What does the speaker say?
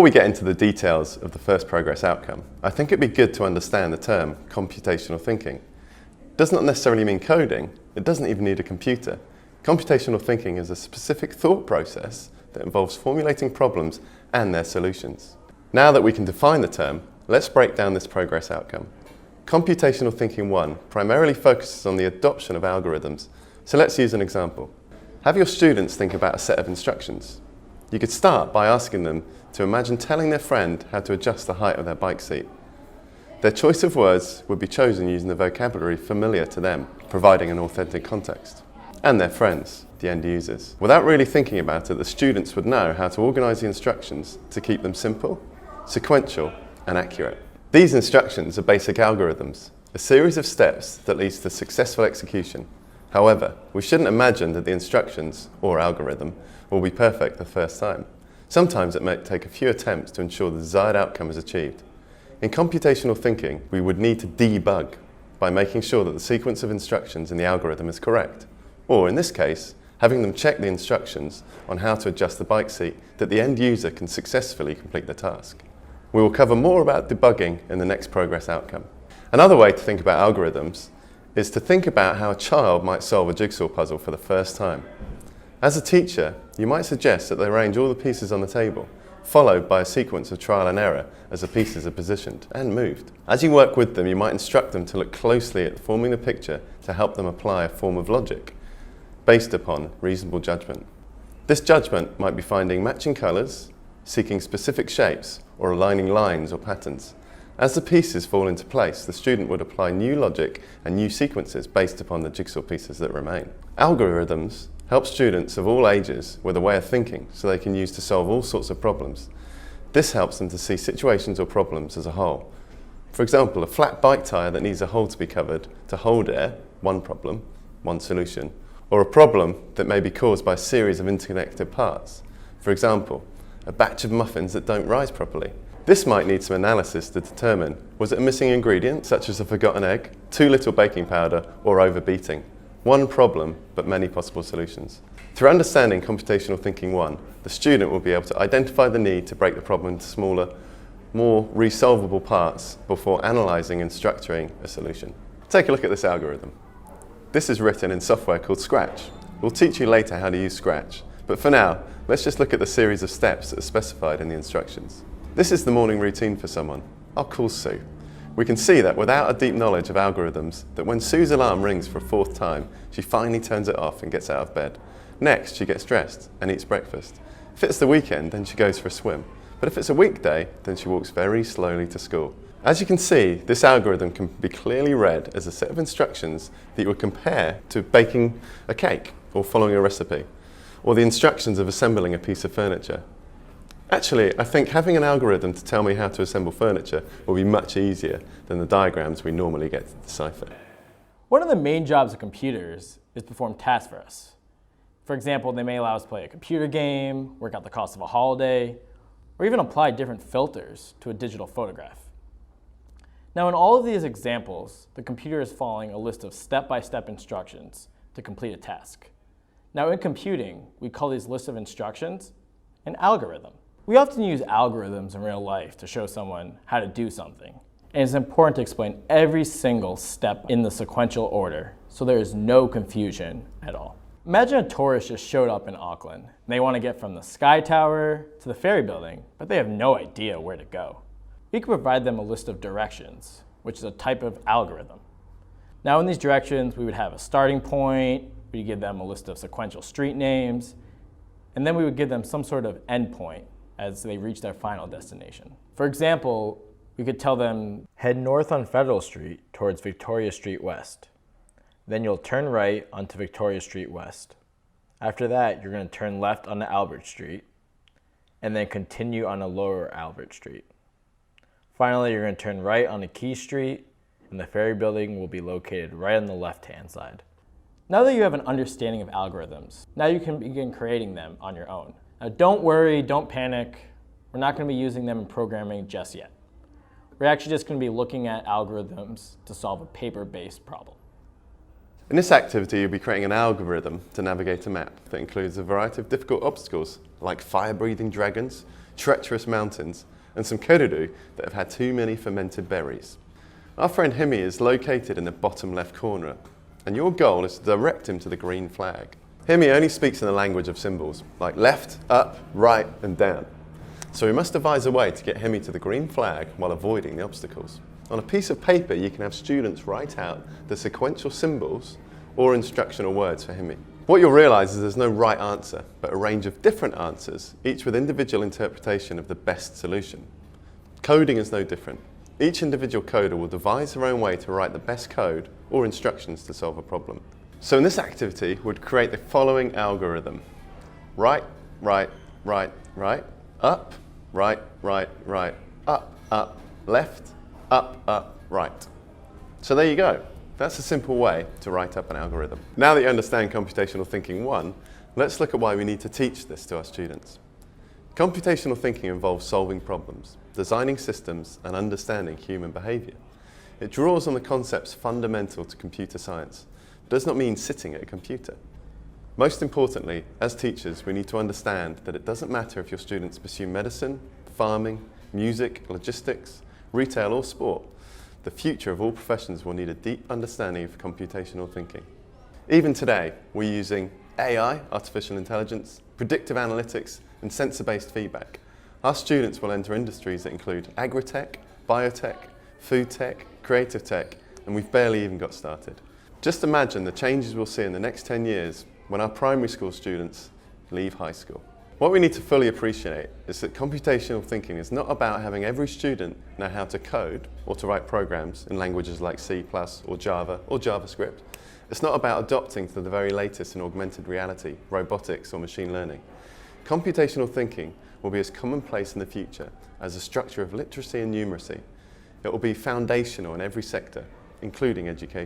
we get into the details of the first progress outcome, I think it'd be good to understand the term computational thinking. It does not necessarily mean coding, it doesn't even need a computer. Computational thinking is a specific thought process that involves formulating problems and their solutions. Now that we can define the term, let's break down this progress outcome. Computational thinking 1 primarily focuses on the adoption of algorithms. So let's use an example. Have your students think about a set of instructions. You could start by asking them to imagine telling their friend how to adjust the height of their bike seat. Their choice of words would be chosen using the vocabulary familiar to them, providing an authentic context. And their friends, the end users. Without really thinking about it, the students would know how to organise the instructions to keep them simple, sequential, and accurate. These instructions are basic algorithms, a series of steps that leads to successful execution. However, we shouldn't imagine that the instructions, or algorithm, will be perfect the first time. Sometimes it may take a few attempts to ensure the desired outcome is achieved. In computational thinking, we would need to debug by making sure that the sequence of instructions in the algorithm is correct. Or in this case, having them check the instructions on how to adjust the bike seat that the end user can successfully complete the task. We will cover more about debugging in the next progress outcome. Another way to think about algorithms is to think about how a child might solve a jigsaw puzzle for the first time. As a teacher, you might suggest that they arrange all the pieces on the table, followed by a sequence of trial and error as the pieces are positioned and moved. As you work with them, you might instruct them to look closely at forming the picture to help them apply a form of logic based upon reasonable judgment. This judgment might be finding matching colours, seeking specific shapes, or aligning lines or patterns. As the pieces fall into place, the student would apply new logic and new sequences based upon the jigsaw pieces that remain. Algorithms help students of all ages with a way of thinking so they can use to solve all sorts of problems. This helps them to see situations or problems as a whole. For example, a flat bike tyre that needs a hole to be covered to hold air, one problem, one solution, or a problem that may be caused by a series of interconnected parts. For example, a batch of muffins that don't rise properly. This might need some analysis to determine, was it a missing ingredient, such as a forgotten egg, too little baking powder, or overbeating? One problem, but many possible solutions. Through understanding computational thinking 1, the student will be able to identify the need to break the problem into smaller, more resolvable parts before analysing and structuring a solution. Take a look at this algorithm. This is written in software called Scratch. We'll teach you later how to use Scratch, but for now, let's just look at the series of steps that are specified in the instructions. This is the morning routine for someone. I'll call Sue. We can see that without a deep knowledge of algorithms, that when Sue's alarm rings for a 4th time, she finally turns it off and gets out of bed. Next, she gets dressed and eats breakfast. If it's the weekend, then she goes for a swim. But if it's a weekday, then she walks very slowly to school. As you can see, this algorithm can be clearly read as a set of instructions that you would compare to baking a cake or following a recipe, or the instructions of assembling a piece of furniture. Actually, I think having an algorithm to tell me how to assemble furniture will be much easier than the diagrams we normally get to decipher. One of the main jobs of computers is to perform tasks for us. For example, they may allow us to play a computer game, work out the cost of a holiday, or even apply different filters to a digital photograph. Now, in all of these examples, the computer is following a list of step-by-step instructions to complete a task. Now, in computing, we call these lists of instructions an algorithm. We often use algorithms in real life to show someone how to do something. And it's important to explain every single step in the sequential order so there is no confusion at all. Imagine a tourist just showed up in Auckland. They want to get from the Sky Tower to the ferry building, but they have no idea where to go. We can provide them a list of directions, which is a type of algorithm. Now in these directions, we would have a starting point, we'd give them a list of sequential street names, and then we would give them some sort of endpoint as they reach their final destination. For example, we could tell them, head north on Federal Street towards Victoria Street West. Then you'll turn right onto Victoria Street West. After that, you're going to turn left onto Albert Street, and then continue on a lower Albert Street. Finally, you're going to turn right onto Key Street, and the ferry building will be located right on the left-hand side. Now that you have an understanding of algorithms, now you can begin creating them on your own. Now don't worry, don't panic. We're not going to be using them in programming just yet. We're actually just going to be looking at algorithms to solve a paper-based problem. In this activity, you'll be creating an algorithm to navigate a map that includes a variety of difficult obstacles, like fire-breathing dragons, treacherous mountains, and some kororo that have had too many fermented berries. Our friend Himi is located in the bottom left corner, and your goal is to direct him to the green flag. Himi only speaks in the language of symbols, like left, up, right, and down. So we must devise a way to get Himi to the green flag while avoiding the obstacles. On a piece of paper, you can have students write out the sequential symbols or instructional words for Himi. What you'll realise is there's no right answer, but a range of different answers, each with individual interpretation of the best solution. Coding is no different. Each individual coder will devise their own way to write the best code or instructions to solve a problem. So in this activity, we'd create the following algorithm. Right, right, right, right, up, right, right, right, up, left, up, right. So there you go. That's a simple way to write up an algorithm. Now that you understand computational thinking 1, let's look at why we need to teach this to our students. Computational thinking involves solving problems, designing systems, and understanding human behaviour. It draws on the concepts fundamental to computer science. It does not mean sitting at a computer. Most importantly, as teachers, we need to understand that it doesn't matter if your students pursue medicine, farming, music, logistics, retail, or sport. The future of all professions will need a deep understanding of computational thinking. Even today, we're using AI, artificial intelligence, predictive analytics, and sensor-based feedback. Our students will enter industries that include agri-tech, biotech, food tech, creative tech, and we've barely even got started. Just imagine the changes we'll see in the next 10 years when our primary school students leave high school. What we need to fully appreciate is that computational thinking is not about having every student know how to code or to write programs in languages like C++ or Java or JavaScript. It's not about adopting to the very latest in augmented reality, robotics or machine learning. Computational thinking will be as commonplace in the future as the structure of literacy and numeracy. It will be foundational in every sector, including education.